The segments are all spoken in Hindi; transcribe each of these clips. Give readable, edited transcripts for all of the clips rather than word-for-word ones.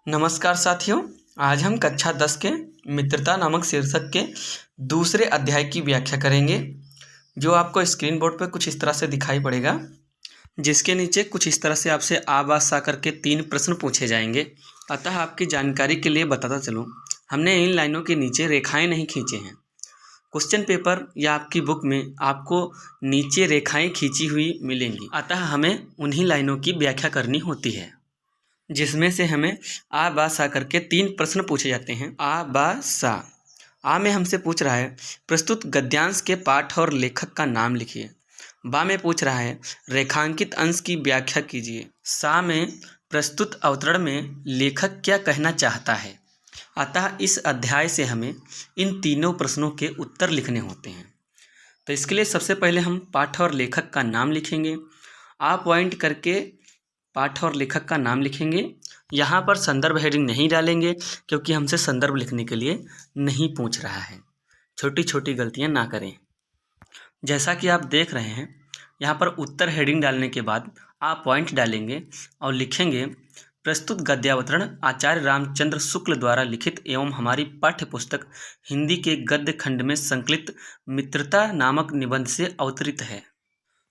नमस्कार साथियों। आज हम कक्षा 10 के मित्रता नामक शीर्षक के दूसरे अध्याय की व्याख्या करेंगे, जो आपको स्क्रीन बोर्ड पर कुछ इस तरह से दिखाई पड़ेगा, जिसके नीचे कुछ इस तरह से आपसे आ बा सा करके 3 प्रश्न पूछे जाएंगे। अतः आपकी जानकारी के लिए बताता चलूँ, हमने इन लाइनों के नीचे रेखाएं नहीं खींचे हैं। क्वेश्चन पेपर या आपकी बुक में आपको नीचे रेखाएं खींची हुई मिलेंगी, अतः हमें उन्हीं लाइनों की व्याख्या करनी होती है, जिसमें से हमें आ बा सा करके 3 प्रश्न पूछे जाते हैं। आ बा सा। आ में हमसे पूछ रहा है प्रस्तुत गद्यांश के पाठ और लेखक का नाम लिखिए। बा में पूछ रहा है रेखांकित अंश की व्याख्या कीजिए। सा में प्रस्तुत अवतरण में लेखक क्या कहना चाहता है। अतः इस अध्याय से हमें इन तीनों प्रश्नों के उत्तर लिखने होते हैं। तो इसके लिए सबसे पहले हम पाठ और लेखक का नाम लिखेंगे। आ पॉइंट करके पाठ और लेखक का नाम लिखेंगे। यहाँ पर संदर्भ हेडिंग नहीं डालेंगे, क्योंकि हमसे संदर्भ लिखने के लिए नहीं पूछ रहा है। छोटी छोटी गलतियाँ ना करें। जैसा कि आप देख रहे हैं, यहाँ पर उत्तर हेडिंग डालने के बाद आप पॉइंट डालेंगे और लिखेंगे प्रस्तुत गद्यावतरण आचार्य रामचंद्र शुक्ल द्वारा लिखित एवं हमारी पाठ्य पुस्तक हिंदी के गद्य खंड में संकलित मित्रता नामक निबंध से अवतरित है।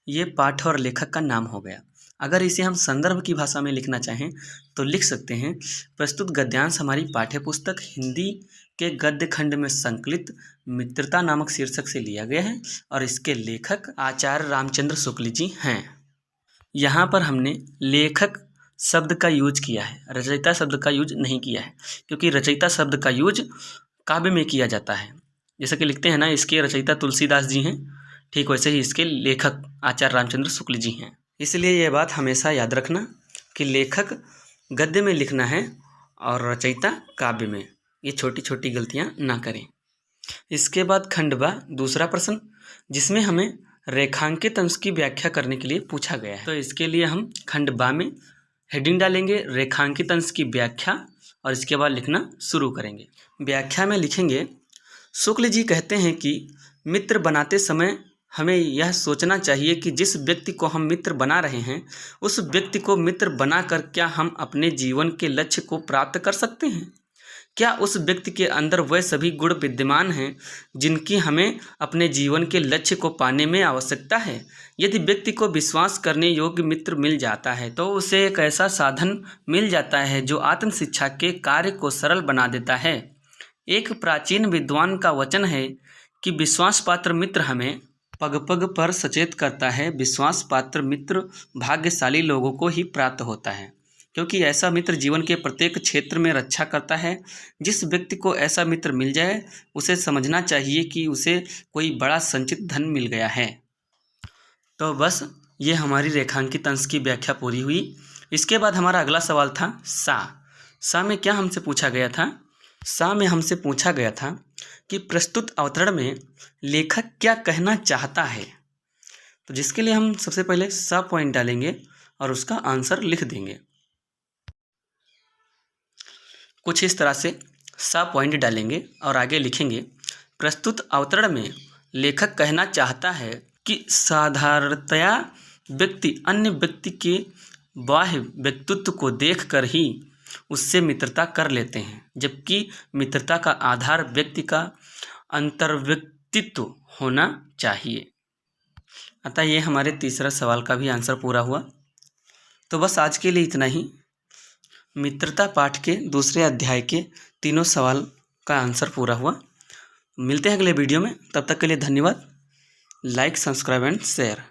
ये पाठ और लेखक का नाम हो गया। अगर इसे हम संदर्भ की भाषा में लिखना चाहें तो लिख सकते हैं प्रस्तुत गद्यांश हमारी पाठ्य पुस्तक हिंदी के गद्य खंड में संकलित मित्रता नामक शीर्षक से लिया गया है और इसके लेखक आचार्य रामचंद्र शुक्ल जी हैं। यहाँ पर हमने लेखक शब्द का यूज किया है, रचयिता शब्द का यूज नहीं किया है, क्योंकि रचयिता शब्द का यूज काव्य में किया जाता है। जैसे कि लिखते हैं ना, इसके रचयिता तुलसीदास जी हैं, ठीक वैसे ही इसके लेखक आचार्य रामचंद्र शुक्ल जी हैं। इसलिए यह बात हमेशा याद रखना कि लेखक गद्य में लिखना है और रचयिता काव्य में। ये छोटी छोटी गलतियां ना करें। इसके बाद खंड बा दूसरा प्रश्न, जिसमें हमें रेखांकित अंश की व्याख्या करने के लिए पूछा गया है। तो इसके लिए हम खंड बा में हेडिंग डालेंगे रेखांकित अंश की व्याख्या और इसके बाद लिखना शुरू करेंगे। व्याख्या में लिखेंगे शुक्ल जी कहते हैं कि मित्र बनाते समय हमें यह सोचना चाहिए कि जिस व्यक्ति को हम मित्र बना रहे हैं, उस व्यक्ति को मित्र बनाकर क्या हम अपने जीवन के लक्ष्य को प्राप्त कर सकते हैं। क्या उस व्यक्ति के अंदर वह सभी गुण विद्यमान हैं जिनकी हमें अपने जीवन के लक्ष्य को पाने में आवश्यकता है। यदि व्यक्ति को विश्वास करने योग्य मित्र मिल जाता है तो उसे एक ऐसा साधन मिल जाता है जो आत्म शिक्षा के कार्य को सरल बना देता है। एक प्राचीन विद्वान का वचन है कि विश्वास पात्र मित्र हमें पग पग पर सचेत करता है। विश्वास पात्र मित्र भाग्यशाली लोगों को ही प्राप्त होता है, क्योंकि ऐसा मित्र जीवन के प्रत्येक क्षेत्र में रक्षा करता है। जिस व्यक्ति को ऐसा मित्र मिल जाए, उसे समझना चाहिए कि उसे कोई बड़ा संचित धन मिल गया है। तो बस ये हमारी रेखांकित अंश की व्याख्या पूरी हुई। इसके बाद हमारा अगला सवाल था सा में क्या हमसे पूछा गया था। सा में हमसे पूछा गया था कि प्रस्तुत अवतरण में लेखक क्या कहना चाहता है। तो जिसके लिए हम सबसे पहले सा पॉइंट डालेंगे और उसका आंसर लिख देंगे। कुछ इस तरह से सा पॉइंट डालेंगे और आगे लिखेंगे प्रस्तुत अवतरण में लेखक कहना चाहता है कि साधारणतया व्यक्ति अन्य व्यक्ति के बाह्य व्यक्तित्व को देखकर ही उससे मित्रता कर लेते हैं, जबकि मित्रता का आधार व्यक्ति का अंतर्व्यक्तित्व होना चाहिए। अतः ये हमारे तीसरा सवाल का भी आंसर पूरा हुआ। तो बस आज के लिए इतना ही। मित्रता पाठ के दूसरे अध्याय के तीनों सवाल का आंसर पूरा हुआ। मिलते हैं अगले वीडियो में, तब तक के लिए धन्यवाद। Like, subscribe and share.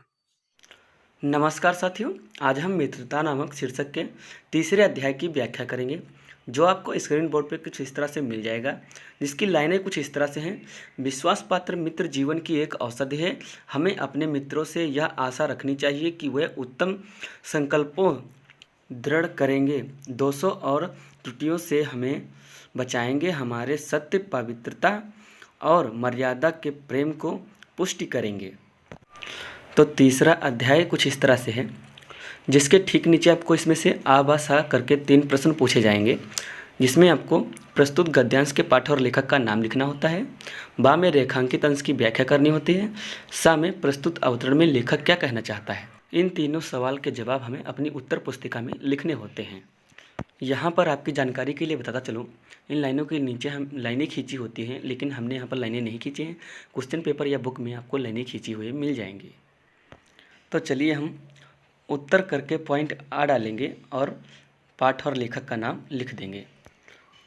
नमस्कार साथियों, आज हम मित्रता नामक शीर्षक के तीसरे अध्याय की व्याख्या करेंगे, जो आपको स्क्रीन बोर्ड पर कुछ इस तरह से मिल जाएगा, जिसकी लाइनें कुछ इस तरह से हैं। विश्वास पात्र मित्र जीवन की एक औषधि है। हमें अपने मित्रों से यह आशा रखनी चाहिए कि वह उत्तम संकल्पों दृढ़ करेंगे, दोषों और त्रुटियों से हमें बचाएंगे, हमारे सत्य, पवित्रता और मर्यादा के प्रेम को पुष्टि करेंगे। तो तीसरा अध्याय कुछ इस तरह से है, जिसके ठीक नीचे आपको इसमें से आ बा सा करके 3 प्रश्न पूछे जाएंगे, जिसमें आपको प्रस्तुत गद्यांश के पाठ और लेखक का नाम लिखना होता है। बा में रेखांकित अंश की व्याख्या करनी होती है। सा में प्रस्तुत अवतरण में लेखक क्या कहना चाहता है। इन तीनों सवाल के जवाब हमें अपनी उत्तर पुस्तिका में लिखने होते हैं। यहाँ पर आपकी जानकारी के लिए बताता चलूँ, इन लाइनों के नीचे हम लाइनें खींची होती हैं, लेकिन हमने यहाँ पर लाइनें नहीं खींची हैं। क्वेश्चन पेपर या बुक में आपको लाइनें खींची हुई मिल जाएंगी। तो चलिए हम उत्तर करके पॉइंट आ डालेंगे और पाठ और लेखक का नाम लिख देंगे।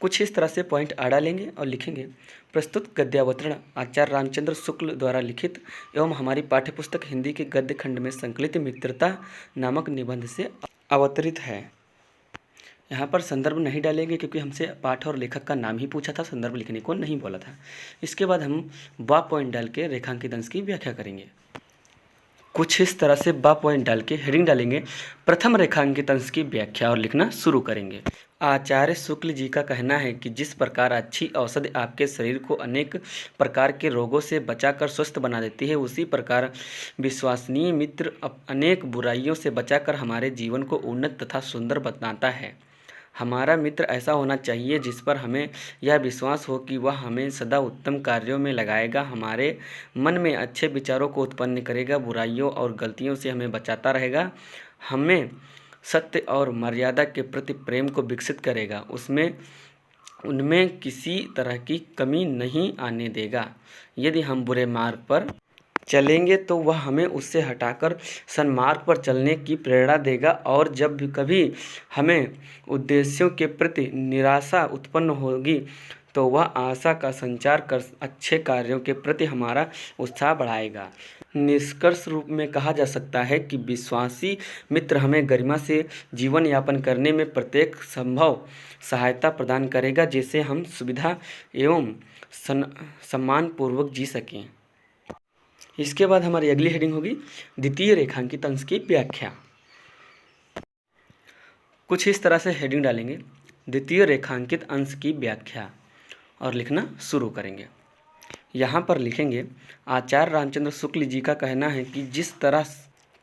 कुछ इस तरह से पॉइंट आ डालेंगे और लिखेंगे, प्रस्तुत गद्यावतरण आचार्य रामचंद्र शुक्ल द्वारा लिखित एवं हमारी पाठ्यपुस्तक हिंदी के गद्य खंड में संकलित मित्रता नामक निबंध से अवतरित है। यहाँ पर संदर्भ नहीं डालेंगे क्योंकि हमसे पाठ और लेखक का नाम ही पूछा था, संदर्भ लिखने को नहीं बोला था। इसके बाद हम बा पॉइंट डाल के रेखांकित अंश की व्याख्या करेंगे। कुछ इस तरह से बा पॉइंट डाल के हेडिंग डालेंगे, प्रथम रेखांकित अंश की व्याख्या, और लिखना शुरू करेंगे। आचार्य शुक्ल जी का कहना है कि जिस प्रकार अच्छी औषधि आपके शरीर को अनेक प्रकार के रोगों से बचाकर स्वस्थ बना देती है, उसी प्रकार विश्वसनीय मित्र अनेक बुराइयों से बचाकर हमारे जीवन को उन्नत तथा सुंदर बनाता है। हमारा मित्र ऐसा होना चाहिए जिस पर हमें यह विश्वास हो कि वह हमें सदा उत्तम कार्यों में लगाएगा, हमारे मन में अच्छे विचारों को उत्पन्न करेगा, बुराइयों और गलतियों से हमें बचाता रहेगा, हमें सत्य और मर्यादा के प्रति प्रेम को विकसित करेगा, उनमें किसी तरह की कमी नहीं आने देगा। यदि हम बुरे मार्ग पर चलेंगे तो वह हमें उससे हटाकर सन्मार्ग पर चलने की प्रेरणा देगा, और जब भी कभी हमें उद्देश्यों के प्रति निराशा उत्पन्न होगी तो वह आशा का संचार कर अच्छे कार्यों के प्रति हमारा उत्साह बढ़ाएगा। निष्कर्ष रूप में कहा जा सकता है कि विश्वासी मित्र हमें गरिमा से जीवन यापन करने में प्रत्येक संभव सहायता प्रदान करेगा, जिससे हम सुविधा एवं सम्मानपूर्वक जी सकें। इसके बाद हमारी अगली हेडिंग होगी द्वितीय रेखांकित अंश की व्याख्या। कुछ इस तरह से हेडिंग डालेंगे, द्वितीय रेखांकित अंश की व्याख्या, और लिखना शुरू करेंगे। यहाँ पर लिखेंगे, आचार्य रामचंद्र शुक्ल जी का कहना है कि जिस तरह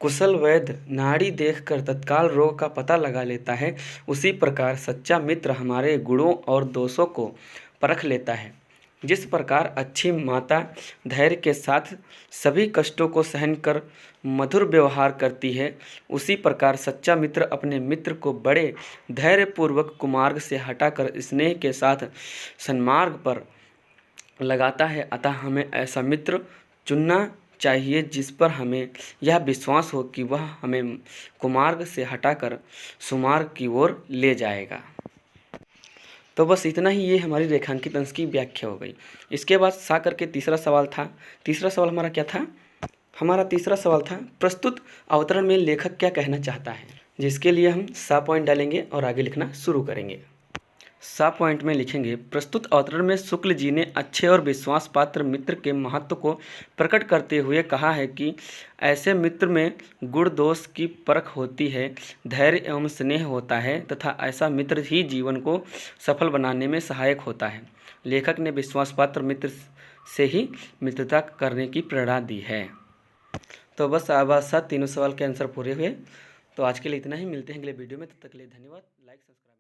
कुशल वैद्य नाड़ी देखकर तत्काल रोग का पता लगा लेता है, उसी प्रकार सच्चा मित्र हमारे गुणों और दोषों को परख लेता है। जिस प्रकार अच्छी माता धैर्य के साथ सभी कष्टों को सहन कर मधुर व्यवहार करती है, उसी प्रकार सच्चा मित्र अपने मित्र को बड़े धैर्यपूर्वक कुमार्ग से हटाकर स्नेह के साथ सन्मार्ग पर लगाता है। अतः हमें ऐसा मित्र चुनना चाहिए जिस पर हमें यह विश्वास हो कि वह हमें कुमार्ग से हटाकर सुमार्ग की ओर ले जाएगा। तो बस इतना ही, ये हमारी रेखांकित अंश की व्याख्या हो गई। इसके बाद सा करके तीसरा सवाल था। तीसरा सवाल हमारा क्या था? हमारा तीसरा सवाल था, प्रस्तुत अवतरण में लेखक क्या कहना चाहता है, जिसके लिए हम सा पॉइंट डालेंगे और आगे लिखना शुरू करेंगे। सा पॉइंट में लिखेंगे, प्रस्तुत अवतरण में शुक्ल जी ने अच्छे और विश्वास पात्र मित्र के महत्व को प्रकट करते हुए कहा है कि ऐसे मित्र में गुण दोष की परख होती है, धैर्य एवं स्नेह होता है तथा ऐसा मित्र ही जीवन को सफल बनाने में सहायक होता है। लेखक ने विश्वास पात्र मित्र से ही मित्रता करने की प्रेरणा दी है। तो बस तीनों सवाल के आंसर पूरे हुए। तो आज के लिए इतना ही, मिलते हैं अगले वीडियो में, तब तक के लिए धन्यवाद। Like subscribe.